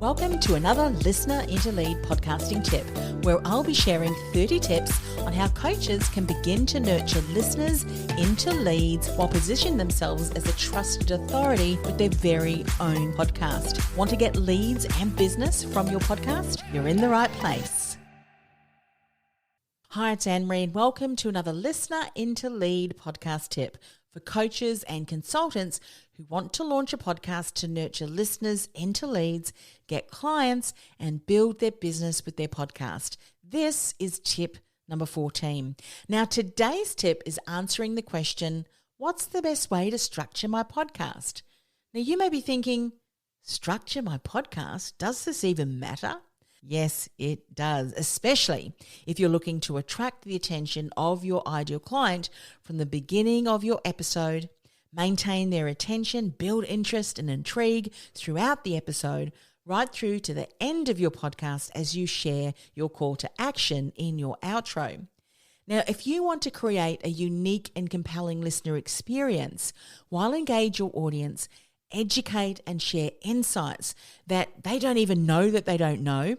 Welcome to another Listener into Lead podcasting tip, where I'll be sharing 30 tips on how coaches can begin to nurture listeners into leads while positioning themselves as a trusted authority with their very own podcast. Want to get leads and business from your podcast? You're in the right place. Hi, it's Anne-Marie and welcome to another Listener into Lead podcast tip for coaches and consultants who want to launch a podcast to nurture listeners into leads, get clients, and build their business with their podcast. This is tip number 14. Now, today's tip is answering the question, what's the best way to structure my podcast? Now, you may be thinking, structure my podcast? Does this even matter? Yes, it does, especially if you're looking to attract the attention of your ideal client from the beginning of your episode, maintain their attention, build interest and intrigue throughout the episode, right through to the end of your podcast as you share your call to action in your outro. Now, if you want to create a unique and compelling listener experience while engage your audience, educate and share insights that they don't even know that they don't know,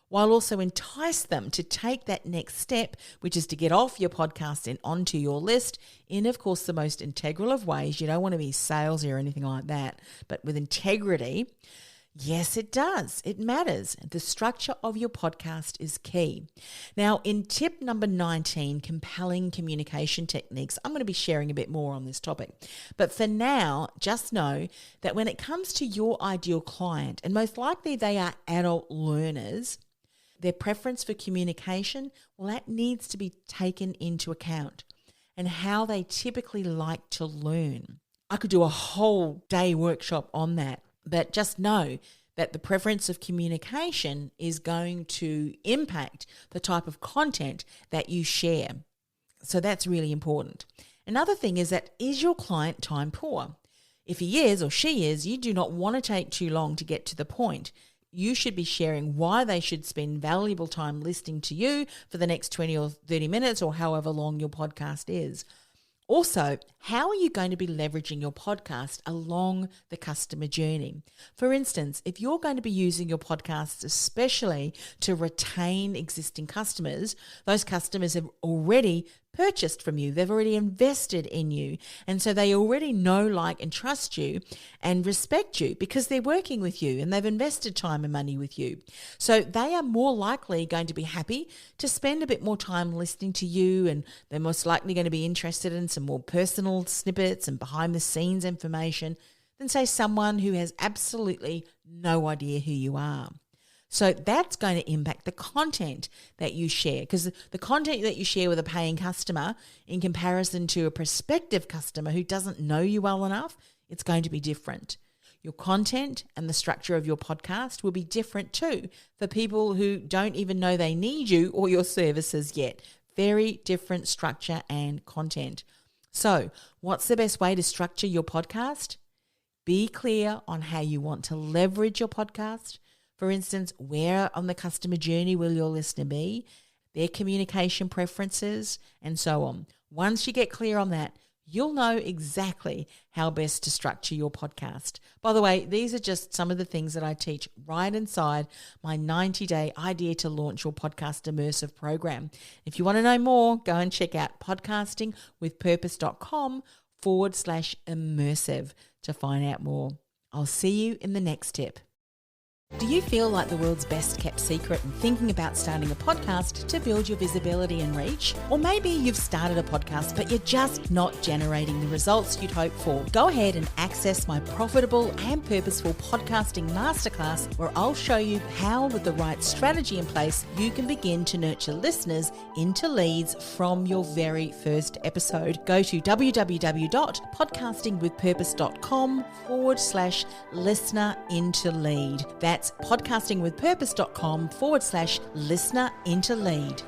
while also entice them to take that next step, which is to get off your podcast and onto your list in, of course, the most integral of ways. You don't want to be salesy or anything like that, but with integrity. Yes, it does. It matters. The structure of your podcast is key. Now, in tip number 19, compelling communication techniques, I'm going to be sharing a bit more on this topic. But for now, just know that when it comes to your ideal client, and most likely they are adult learners, their preference for communication, well, that needs to be taken into account, and how they typically like to learn. I could do a whole day workshop on that, but just know that the preference of communication is going to impact the type of content that you share. So that's really important. Another thing is your client time poor? If he is or she is, you do not want to take too long to get to the point. You should be sharing why they should spend valuable time listening to you for the next 20 or 30 minutes or however long your podcast is. Also, how are you going to be leveraging your podcast along the customer journey? For instance, if you're going to be using your podcast especially to retain existing customers, those customers have already purchased from you. They've already invested in you. And so they already know, like, and trust you and respect you because they're working with you and they've invested time and money with you. So they are more likely going to be happy to spend a bit more time listening to you, and they're most likely going to be interested in some more personal snippets and behind the scenes information than, say, someone who has absolutely no idea who you are. So that's going to impact the content that you share, because the content that you share with a paying customer in comparison to a prospective customer who doesn't know you well enough, it's going to be different. Your content and the structure of your podcast will be different too for people who don't even know they need you or your services yet. Very different structure and content. So what's the best way to structure your podcast? Be clear on how you want to leverage your podcast. For instance, where on the customer journey will your listener be, their communication preferences, and so on. Once you get clear on that, you'll know exactly how best to structure your podcast. By the way, these are just some of the things that I teach right inside my 90-day Idea to Launch Your Podcast Immersive program. If you want to know more, go and check out podcastingwithpurpose.com/immersive to find out more. I'll see you in the next tip. Do you feel like the world's best kept secret and thinking about starting a podcast to build your visibility and reach? Or maybe you've started a podcast but you're just not generating the results you'd hope for. Go ahead and access my profitable and purposeful podcasting masterclass, where I'll show you how, with the right strategy in place, you can begin to nurture listeners into leads from your very first episode. Go to www.podcastingwithpurpose.com/listener into lead. That's podcastingwithpurpose.com/listener into lead.